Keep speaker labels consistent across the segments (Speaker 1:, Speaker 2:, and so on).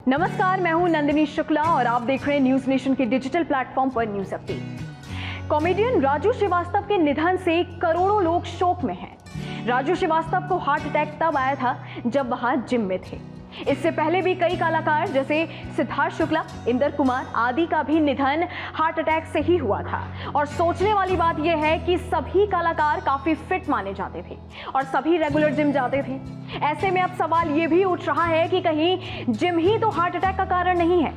Speaker 1: नमस्कार, मैं हूं नंदिनी शुक्ला और आप देख रहे हैं न्यूज नेशन के डिजिटल प्लेटफॉर्म पर news update. Comedian Raju Srivastava के निधन से करोड़ों लोग शोक में हैं। राजू श्रीवास्तव को हार्ट अटैक तब आया था जब वह जिम में थे। इससे पहले भी कई कलाकार जैसे सिद्धार्थ शुक्ला, इंदर कुमार आदि का भी निधन हार्ट अटैक से ही हुआ था। और सोचने वाली बात यह है कि सभी कलाकार काफी फिट माने जाते थे और सभी रेगुलर जिम जाते थे। ऐसे में अब सवाल यह भी उठ रहा है कि कहीं जिम ही तो हार्ट अटैक का कारण नहीं है।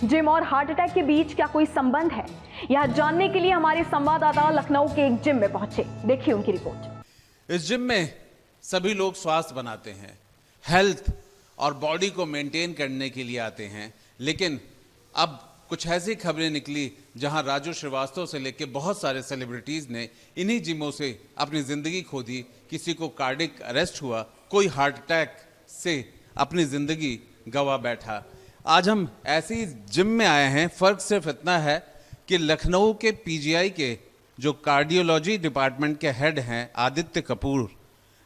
Speaker 1: जिम और हार्ट अटैक के बीच क्या कोई संबंध है? यह जानने के लिए हमारे संवाददाता लखनऊ के एक जिम में पहुंचे। देखिए उनकी रिपोर्ट।
Speaker 2: इस जिम में सभी लोग स्वास्थ्य बनाते हैं, हेल्थ और बॉडी को मेंटेन करने के लिए आते हैं। लेकिन अब कुछ ऐसी खबरें निकली जहां राजू श्रीवास्तव से लेकर बहुत सारे सेलिब्रिटीज ने इन्हीं जिमों से अपनी जिंदगी खो दी। किसी को कार्डिक अरेस्ट हुआ, कोई हार्ट अटैक से अपनी जिंदगी गंवा बैठा। आज हम ऐसी जिम में आए हैं। फर्क सिर्फ इतना है कि लखनऊ के पीजीआई के जो कार्डियोलॉजी डिपार्टमेंट के हेड हैं आदित्य कपूर,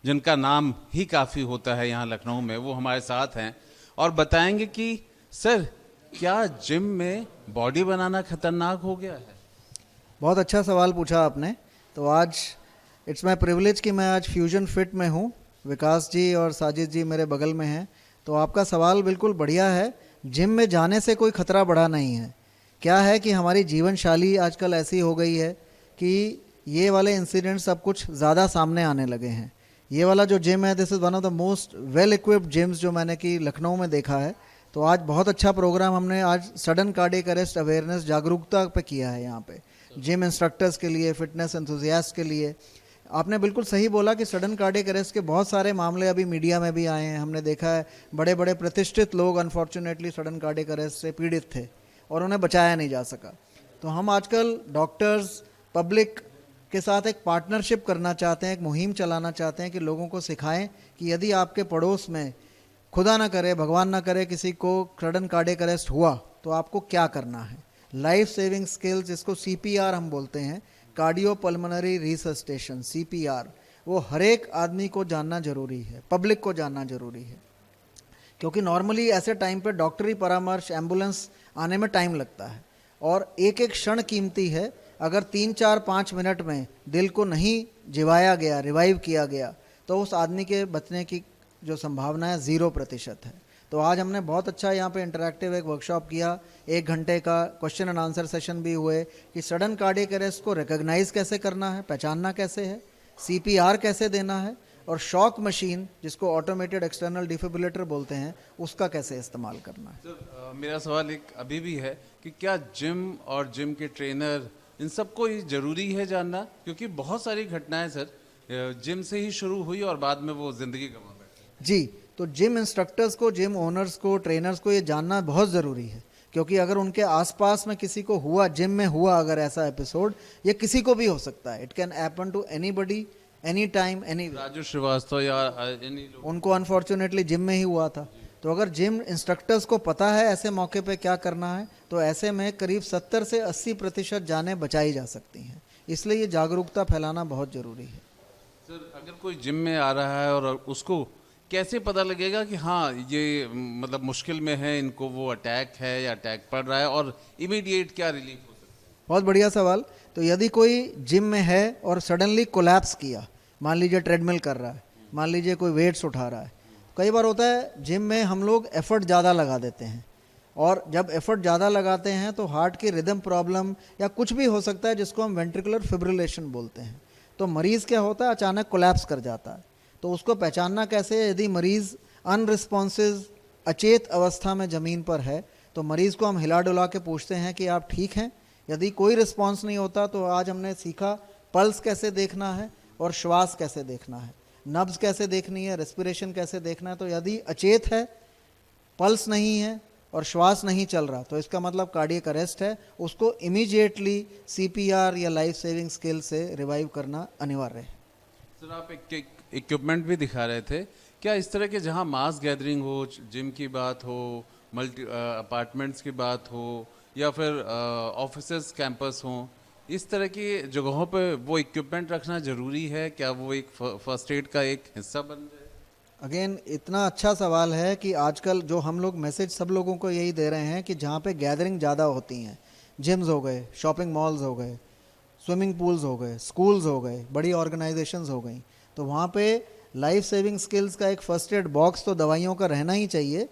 Speaker 2: जिनका नाम ही काफ़ी होता है यहाँ लखनऊ में, वो हमारे साथ हैं और बताएंगे कि सर क्या जिम में बॉडी बनाना खतरनाक हो गया है?
Speaker 3: बहुत अच्छा सवाल पूछा आपने। तो आज इट्स माय प्रिविलेज कि मैं आज फ्यूजन फिट में हूँ। विकास जी और साजिद जी मेरे बगल में हैं। तो आपका सवाल बिल्कुल बढ़िया है। जिम में जाने से कोई खतरा बढ़ा नहीं है। क्या है कि हमारी जीवन शैली आजकल ऐसी हो गई है कि ये वाले इंसिडेंट सब कुछ ज़्यादा सामने आने लगे हैं। ये वाला जो जिम है, this is one of the most well equipped gyms जो मैंने कि लखनऊ में देखा है। तो आज बहुत अच्छा प्रोग्राम हमने आज सडन कार्डियक अरेस्ट अवेयरनेस जागरूकता पे किया है यहाँ पे, जिम इंस्ट्रक्टर्स के लिए, फिटनेस एंथुजियास्ट के लिए। आपने बिल्कुल सही बोला कि सडन कार्डियक अरेस्ट के बहुत सारे मामले अभी मीडिया में भी आए हैं। हमने देखा है बड़े बड़े प्रतिष्ठित लोग अनफॉर्चुनेटली सडन कार्डियक अरेस्ट से पीड़ित थे और उन्हें बचाया नहीं जा सका। तो हम आजकल डॉक्टर्स, पब्लिक के साथ एक पार्टनरशिप करना चाहते हैं, एक मुहिम चलाना चाहते हैं कि लोगों को सिखाएं कि यदि आपके पड़ोस में खुदा ना करे, भगवान ना करे, किसी को सडन कार्डियक अरेस्ट हुआ तो आपको क्या करना है। लाइफ सेविंग स्किल्स, जिसको सीपीआर हम बोलते हैं, कार्डियो पल्मोनरी रिससिटेशन, सीपीआर, वो हर एक आदमी को जानना जरूरी है, पब्लिक को जानना जरूरी है। क्योंकि नॉर्मली ऐसे टाइम पे डॉक्टरी परामर्श, एम्बुलेंस आने में टाइम लगता है और एक एक क्षण कीमती है। अगर 3, 4, 5 मिनट में दिल को नहीं जिवाया गया, रिवाइव किया गया, तो उस आदमी के बचने की जो संभावना है 0% है। तो आज हमने बहुत अच्छा यहाँ पे इंटरैक्टिव एक वर्कशॉप किया। 1 घंटे का क्वेश्चन एंड आंसर सेशन भी हुए कि सडन कार्डियक अरेस्ट को रिकॉग्नाइज कैसे करना है, पहचानना कैसे है, सीपीआर कैसे देना है, और शॉक मशीन, जिसको ऑटोमेटेड एक्सटर्नल डिफिब्रिलेटर बोलते हैं, उसका कैसे इस्तेमाल करना है।
Speaker 2: सर मेरा सवाल एक अभी भी है कि क्या जिम और जिम के ट्रेनर, इन सबको ये जरूरी है जानना? क्योंकि बहुत सारी घटनाएं सर जिम से ही शुरू हुई और बाद में वो जिंदगी गंवा बैठे।
Speaker 3: जी, तो जिम इंस्ट्रक्टर्स को, जिम ओनर्स को, ट्रेनर्स को ये जानना बहुत ज़रूरी है। क्योंकि अगर उनके आसपास में किसी को हुआ, जिम में हुआ अगर ऐसा एपिसोड, ये किसी को भी हो सकता है। It can happen to anybody, any time, any.
Speaker 2: Raju Srivastava या
Speaker 3: उनको अनफॉर्चुनेटली जिम में ही हुआ था। तो अगर जिम इंस्ट्रक्टर्स को पता है ऐसे मौके पे क्या करना है, तो ऐसे में करीब 70 से 80% जानें बचाई जा सकती हैं। इसलिए ये जागरूकता फैलाना बहुत ज़रूरी है।
Speaker 2: सर अगर कोई जिम में आ रहा है और उसको कैसे पता लगेगा कि हाँ ये मतलब मुश्किल में है, इनको वो अटैक है या अटैक पड़ रहा है, और इमीडिएट क्या रिलीफ हो सकता है?
Speaker 3: बहुत बढ़िया सवाल। तो यदि कोई जिम में है और सडनली कोलैप्स किया, मान लीजिए ट्रेडमिल कर रहा है, मान लीजिए कोई वेट्स उठा रहा है। कई बार होता है जिम में हम लोग एफर्ट ज़्यादा लगा देते हैं, और जब एफर्ट ज़्यादा लगाते हैं तो हार्ट की रिदम प्रॉब्लम या कुछ भी हो सकता है, जिसको हम वेंट्रिकुलर फिब्रिलेशन बोलते हैं। तो मरीज़ क्या होता है, अचानक कोलैप्स कर जाता है। तो उसको पहचानना कैसे है? यदि मरीज़ अनरिस्पॉन्सिव, अचेत अवस्था में ज़मीन पर है, तो मरीज़ को हम हिला डुला के पूछते हैं कि आप ठीक हैं। यदि कोई रिस्पॉन्स नहीं होता तो आज हमने सीखा पल्स कैसे देखना है और श्वास कैसे देखना है, नब्ज़ कैसे देखनी है, रेस्पिरेशन कैसे देखना है। तो यदि अचेत है, पल्स नहीं है और श्वास नहीं चल रहा, तो इसका मतलब कार्डियक अरेस्ट है। उसको इमीडिएटली सीपीआर या लाइफ सेविंग स्किल से रिवाइव करना अनिवार्य है।
Speaker 2: सर आप एक इक्विपमेंट भी दिखा रहे थे, क्या इस तरह के जहां मास गैदरिंग हो, जिम की बात हो, मल्टी अपार्टमेंट्स की बात हो, या फिर ऑफिसेस, कैंपस हो, इस तरह की जगहों पे वो इक्विपमेंट रखना ज़रूरी है? क्या वो एक फर्स्ट एड का एक हिस्सा बन जाए?
Speaker 3: अगेन इतना अच्छा सवाल है कि आजकल जो हम लोग मैसेज सब लोगों को यही दे रहे हैं कि जहाँ पे गैदरिंग ज़्यादा होती हैं, जिम्स हो गए, शॉपिंग मॉल्स हो गए, स्विमिंग पूल्स हो गए, स्कूल्स हो गए, बड़ी ऑर्गेनाइजेशंस हो गई, तो वहाँ पे लाइफ सेविंग स्किल्स का एक फर्स्ट एड बॉक्स तो दवाइयों का रहना ही चाहिए।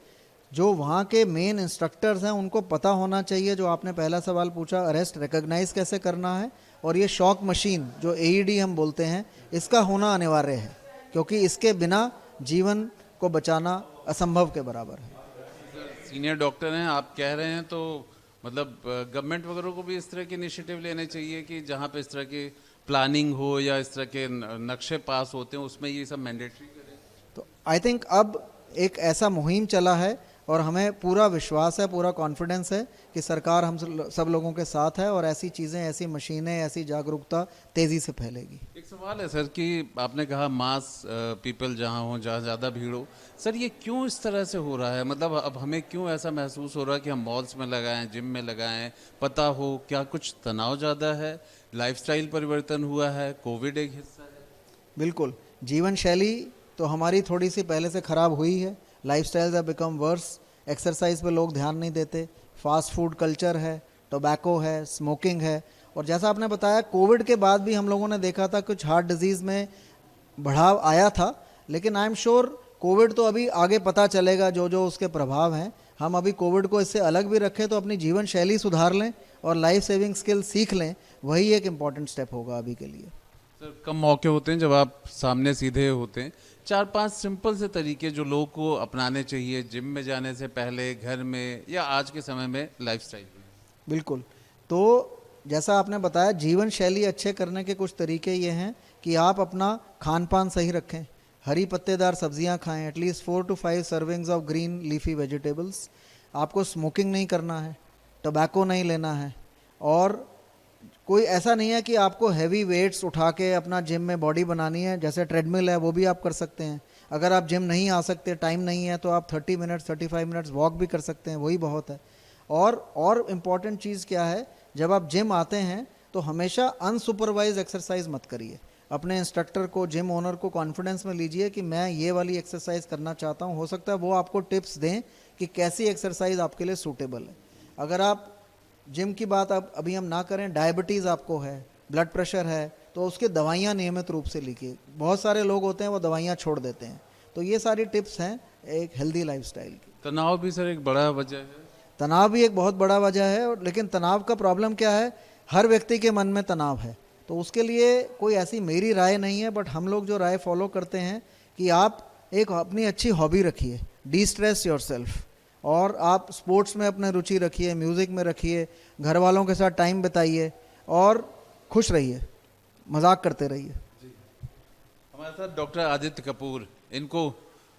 Speaker 3: जो वहाँ के मेन इंस्ट्रक्टर्स हैं उनको पता होना चाहिए, जो आपने पहला सवाल पूछा अरेस्ट रिकॉग्नाइज कैसे करना है, और ये शॉक मशीन जो AED हम बोलते हैं इसका होना अनिवार्य है, क्योंकि इसके बिना जीवन को बचाना असंभव के बराबर है।
Speaker 2: सीनियर डॉक्टर हैं, आप कह रहे हैं तो मतलब गवर्नमेंट वगैरह को भी इस तरह के इनिशिएटिव लेने चाहिए कि जहाँ पे इस तरह की प्लानिंग हो या इस तरह के नक्शे पास होते हैं उसमें ये सब मैंडेटरी करें।
Speaker 3: तो आई थिंक अब एक ऐसा मुहिम चला है और हमें पूरा विश्वास है, पूरा कॉन्फिडेंस है कि सरकार हम सब लोगों के साथ है और ऐसी चीज़ें, ऐसी मशीनें, ऐसी जागरूकता तेज़ी से फैलेगी।
Speaker 2: एक सवाल है सर कि आपने कहा मास पीपल जहाँ हो, जहाँ ज़्यादा भीड़ हो, सर ये क्यों इस तरह से हो रहा है? मतलब अब हमें क्यों ऐसा महसूस हो रहा है कि हम मॉल्स में लगाएं, जिम में लगाएं? पता हो क्या कुछ तनाव ज़्यादा है, लाइफस्टाइल परिवर्तन हुआ है, कोविड एक हिस्सा है?
Speaker 3: बिल्कुल, जीवन शैली तो हमारी थोड़ी सी पहले से ख़राब हुई है, lifestyles have become verse, exercise पे लोग ध्यान नहीं देते, फास्ट फूड कल्चर है, टोबैको है, स्मोकिंग है, और जैसा आपने बताया कोविड के बाद भी हम लोगों ने देखा था कुछ हार्ट डिजीज़ में बढ़ाव आया था, लेकिन आई एम श्योर कोविड तो अभी आगे पता चलेगा जो जो उसके प्रभाव हैं। हम अभी कोविड को इससे अलग भी रखें तो अपनी जीवन शैली सुधार लें और लाइफ सेविंग स्किल सीख लें, वही एक इम्पॉर्टेंट स्टेप होगा अभी के लिए।
Speaker 2: सर कम मौके होते हैं जब आप सामने सीधे होते हैं, 4-5 सिंपल से तरीके जो लोगों को अपनाने चाहिए जिम में जाने से पहले, घर में या आज के समय में लाइफस्टाइल में।
Speaker 3: बिल्कुल, तो जैसा आपने बताया जीवन शैली अच्छे करने के कुछ तरीके ये हैं कि आप अपना खान पान सही रखें, हरी पत्तेदार सब्जियां खाएं, at least 4 to 5 servings of green leafy vegetables. आपको स्मोकिंग नहीं करना है, टोबैको नहीं लेना है, और कोई ऐसा नहीं है कि आपको हैवी वेट्स उठा के अपना जिम में बॉडी बनानी है, जैसे ट्रेडमिल है वो भी आप कर सकते हैं। अगर आप जिम नहीं आ सकते, टाइम नहीं है, तो आप 30 मिनट्स 35 मिनट्स वॉक भी कर सकते हैं, वही बहुत है। और इम्पॉर्टेंट चीज़ क्या है, जब आप जिम आते हैं तो हमेशा अनसुपरवाइज एक्सरसाइज मत करिए। अपने इंस्ट्रक्टर को, जिम ओनर को कॉन्फिडेंस में लीजिए कि मैं ये वाली एक्सरसाइज करना चाहता हूँ, हो सकता है वो आपको टिप्स दें कि कैसी एक्सरसाइज आपके लिए सूटेबल है। अगर आप जिम की बात अब अभी हम ना करें, डायबिटीज़ आपको है, ब्लड प्रेशर है, तो उसके दवाइयाँ नियमित रूप से लीजिए। बहुत सारे लोग होते हैं वो दवाइयाँ छोड़ देते हैं, तो ये सारी टिप्स हैं एक हेल्दी लाइफस्टाइल की।
Speaker 2: तनाव भी सर एक बड़ा वजह है।
Speaker 3: तनाव भी एक बहुत बड़ा वजह है, लेकिन तनाव का प्रॉब्लम क्या है, हर व्यक्ति के मन में तनाव है, तो उसके लिए कोई ऐसी मेरी राय नहीं है, बट हम लोग जो राय फॉलो करते हैं कि आप एक अपनी अच्छी हॉबी रखिए, डी स्ट्रेस योर सेल्फ, और आप स्पोर्ट्स में अपने रुचि रखिए, म्यूज़िक में रखिए, घर वालों के साथ टाइम बिताइए और खुश रहिए, मजाक करते रहिए।
Speaker 2: हमारे साथ डॉक्टर आदित्य कपूर, इनको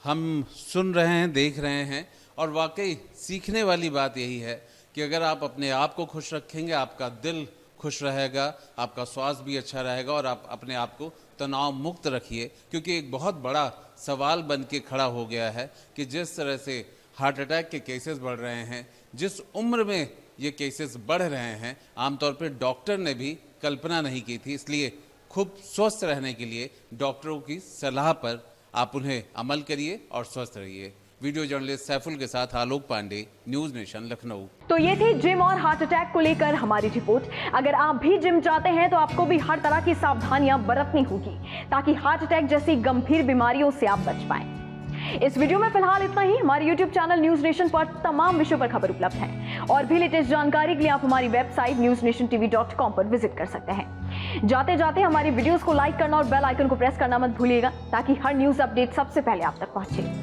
Speaker 2: हम सुन रहे हैं, देख रहे हैं, और वाकई सीखने वाली बात यही है कि अगर आप अपने आप को खुश रखेंगे, आपका दिल खुश रहेगा, आपका स्वास्थ्य भी अच्छा रहेगा, और आप अपने आप को तनाव मुक्त रखिए। क्योंकि एक बहुत बड़ा सवाल बन के खड़ा हो गया है कि जिस तरह से हार्ट अटैक के केसेस बढ़ रहे हैं, जिस उम्र में ये केसेस बढ़ रहे हैं, आमतौर पर डॉक्टर ने भी कल्पना नहीं की थी। इसलिए खूब स्वस्थ रहने के लिए डॉक्टरों की सलाह पर आप उन्हें अमल करिए और स्वस्थ रहिए। वीडियो जर्नलिस्ट सैफुल के साथ आलोक पांडे, न्यूज़ नेशन, लखनऊ।
Speaker 1: तो ये थी जिम और हार्ट अटैक को लेकर हमारी रिपोर्ट। अगर आप भी जिम जाते हैं तो आपको भी हर तरह की सावधानियां बरतनी होगी ताकि हार्ट अटैक जैसी गंभीर बीमारियों से आप बच पाएं। इस वीडियो में फिलहाल इतना ही। हमारे YouTube चैनल न्यूज नेशन पर तमाम विषयों पर खबर उपलब्ध है, और भी लेटेस्ट जानकारी के लिए आप हमारी वेबसाइट newsnationtv.com पर विजिट कर सकते हैं। जाते जाते हमारी वीडियोस को लाइक करना और बेल आइकन को प्रेस करना मत भूलिएगा ताकि हर न्यूज अपडेट सबसे पहले आप तक पहुंचे।